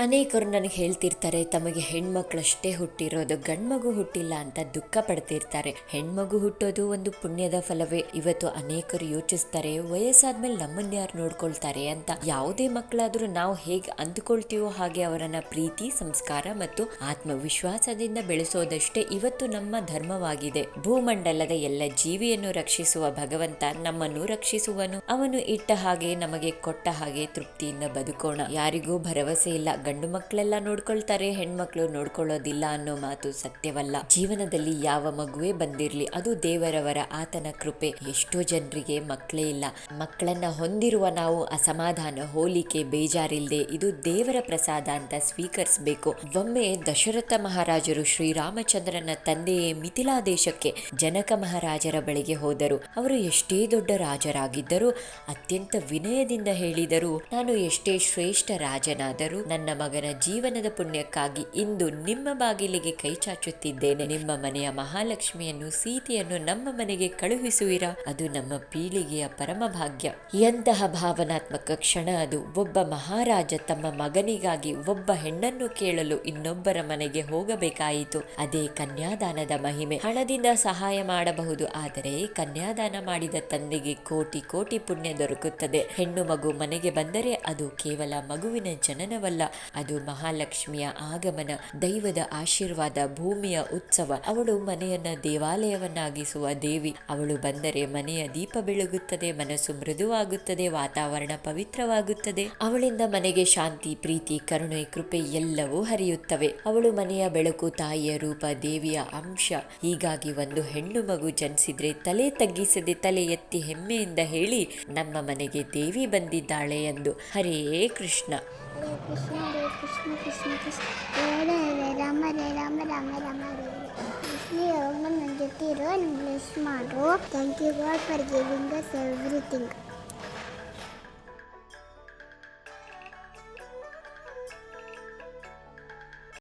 ಅನೇಕರು ನನಗೆ ಹೇಳ್ತಿರ್ತಾರೆ ತಮಗೆ ಹೆಣ್ಮಕ್ಳಷ್ಟೇ ಹುಟ್ಟಿರೋದು, ಗಂಡ್ಮಗು ಹುಟ್ಟಿಲ್ಲ ಅಂತ ದುಃಖ ಪಡ್ತಿರ್ತಾರೆ. ಹೆಣ್ಮಗು ಹುಟ್ಟೋದು ಒಂದು ಪುಣ್ಯದ ಫಲವೇ. ಇವತ್ತು ಅನೇಕರು ಯೋಚಿಸ್ತಾರೆ ವಯಸ್ಸಾದ್ಮೇಲೆ ನಮ್ಮನ್ನ ಯಾರು ನೋಡ್ಕೊಳ್ತಾರೆ ಅಂತ. ಯಾವುದೇ ಮಕ್ಕಳಾದ್ರೂ ನಾವು ಹೇಗೆ ಅಂದುಕೊಳ್ತೀವೋ ಹಾಗೆ ಅವರನ್ನ ಪ್ರೀತಿ, ಸಂಸ್ಕಾರ ಮತ್ತು ಆತ್ಮವಿಶ್ವಾಸದಿಂದ ಬೆಳೆಸೋದಷ್ಟೇ ಇವತ್ತು ನಮ್ಮ ಧರ್ಮವಾಗಿದೆ. ಭೂಮಂಡಲದ ಎಲ್ಲ ಜೀವಿಯನ್ನು ರಕ್ಷಿಸುವ ಭಗವಂತ ನಮ್ಮನ್ನು ರಕ್ಷಿಸುವನು. ಅವನು ಇಟ್ಟ ಹಾಗೆ ನಮಗೆ ಕೊಟ್ಟ ಹಾಗೆ ತೃಪ್ತಿಯಿಂದ ಬದುಕೋಣ. ಯಾರಿಗೂ ಭರವಸೆ ಇಲ್ಲ ಗಂಡು ಮಕ್ಕಳೆಲ್ಲ ನೋಡ್ಕೊಳ್ತಾರೆ, ಹೆಣ್ಮಕ್ಳು ನೋಡ್ಕೊಳ್ಳೋದಿಲ್ಲ ಅನ್ನೋ ಮಾತು ಸತ್ಯವಲ್ಲ. ಜೀವನದಲ್ಲಿ ಯಾವ ಮಗುವೇ ಬಂದಿರ್ಲಿ ಅದು ದೇವರವರ ಆತನ ಕೃಪೆ. ಎಷ್ಟೋ ಜನರಿಗೆ ಮಕ್ಕಳೇ ಇಲ್ಲ. ಮಕ್ಕಳನ್ನ ಹೊಂದಿರುವ ನಾವು ಅಸಮಾಧಾನ, ಹೋಲಿಕೆ, ಬೇಜಾರಿಲ್ದೆ ಇದು ದೇವರ ಪ್ರಸಾದ ಅಂತ ಸ್ವೀಕರಿಸಬೇಕು. ಒಮ್ಮೆ ದಶರಥ ಮಹಾರಾಜರು ಶ್ರೀರಾಮಚಂದ್ರನ ತಂದೆಯೇ ಮಿಥಿಲಾ ದೇಶಕ್ಕೆ ಜನಕ ಮಹಾರಾಜರ ಬಳಿಗೆ ಹೋದರು. ಅವರು ಎಷ್ಟೇ ದೊಡ್ಡ ರಾಜರಾಗಿದ್ದರೂ ಅತ್ಯಂತ ವಿನಯದಿಂದ ಹೇಳಿದರು, ನಾನು ಎಷ್ಟೇ ಶ್ರೇಷ್ಠ ರಾಜನಾದರೂ ನನ್ನ ಮಗನ ಜೀವನದ ಪುಣ್ಯಕ್ಕಾಗಿ ಇಂದು ನಿಮ್ಮ ಬಾಗಿಲಿಗೆ ಕೈ ಚಾಚುತ್ತಿದ್ದೇನೆ. ನಿಮ್ಮ ಮನೆಯ ಮಹಾಲಕ್ಷ್ಮಿಯನ್ನು, ಸೀತೆಯನ್ನು ನಮ್ಮ ಮನೆಗೆ ಕಳುಹಿಸುವಿರಾ? ಅದು ನಮ್ಮ ಪೀಳಿಗೆಯ ಪರಮ ಭಾಗ್ಯ. ಎಂತಹ ಭಾವನಾತ್ಮಕ ಕ್ಷಣ ಅದು. ಒಬ್ಬ ಮಹಾರಾಜ ತಮ್ಮ ಮಗನಿಗಾಗಿ ಒಬ್ಬ ಹೆಣ್ಣನ್ನು ಕೇಳಲು ಇನ್ನೊಬ್ಬರ ಮನೆಗೆ ಹೋಗಬೇಕಾಯಿತು. ಅದೇ ಕನ್ಯಾದಾನದ ಮಹಿಮೆ. ಹಣದಿಂದ ಸಹಾಯ ಮಾಡಬಹುದು, ಆದರೆ ಕನ್ಯಾದಾನ ಮಾಡಿದ ತಂದೆಗೆ ಕೋಟಿ ಕೋಟಿ ಪುಣ್ಯ ದೊರಕುತ್ತದೆ. ಹೆಣ್ಣು ಮಗು ಮನೆಗೆ ಬಂದರೆ ಅದು ಕೇವಲ ಮಗುವಿನ ಜನನವಲ್ಲ, ಅದು ಮಹಾಲಕ್ಷ್ಮಿಯ ಆಗಮನ, ದೈವದ ಆಶೀರ್ವಾದ, ಭೂಮಿಯ ಉತ್ಸವ. ಅವಳು ಮನೆಯನ್ನ ದೇವಾಲಯವನ್ನಾಗಿಸುವ ದೇವಿ. ಅವಳು ಬಂದರೆ ಮನೆಯ ದೀಪ ಬೆಳಗುತ್ತದೆ, ಮನಸ್ಸು ಮೃದುವಾಗುತ್ತದೆ, ವಾತಾವರಣ ಪವಿತ್ರವಾಗುತ್ತದೆ. ಅವಳಿಂದ ಮನೆಗೆ ಶಾಂತಿ, ಪ್ರೀತಿ, ಕರುಣೆ, ಕೃಪೆ ಎಲ್ಲವೂ ಹರಿಯುತ್ತವೆ. ಅವಳು ಮನೆಯ ಬೆಳಕು, ತಾಯಿಯ ರೂಪ, ದೇವಿಯ ಅಂಶ. ಹೀಗಾಗಿ ಒಂದು ಹೆಣ್ಣು ಮಗು ಜನಿಸಿದ್ರೆ ತಲೆ ತಗ್ಗಿಸದೆ ತಲೆ ಎತ್ತಿ ಹೆಮ್ಮೆಯಿಂದ ಹೇಳಿ, ನಮ್ಮ ಮನೆಗೆ ದೇವಿ ಬಂದಿದ್ದಾಳೆ ಎಂದು. ಹರೇ ಕೃಷ್ಣ. ಹರೇ ಕೃಷ್ಣ, ಹರೇ ಕೃಷ್ಣ, ಕೃಷ್ಣ ಕೃಷ್ಣ ಹರೇ ಹರೇ, ರಾಮ ಹರೇ ರಾಮ, ರಾಮ ರಾಮ ಹರೇ ಹರೇ. ಕೃಷ್ಣ ಯಾವಾಗ ನನ್ನ ಜೊತೆ ಇರೋ, ಬ್ಲೆಸ್ ಮಾಡು. Thank you god for giving us everything.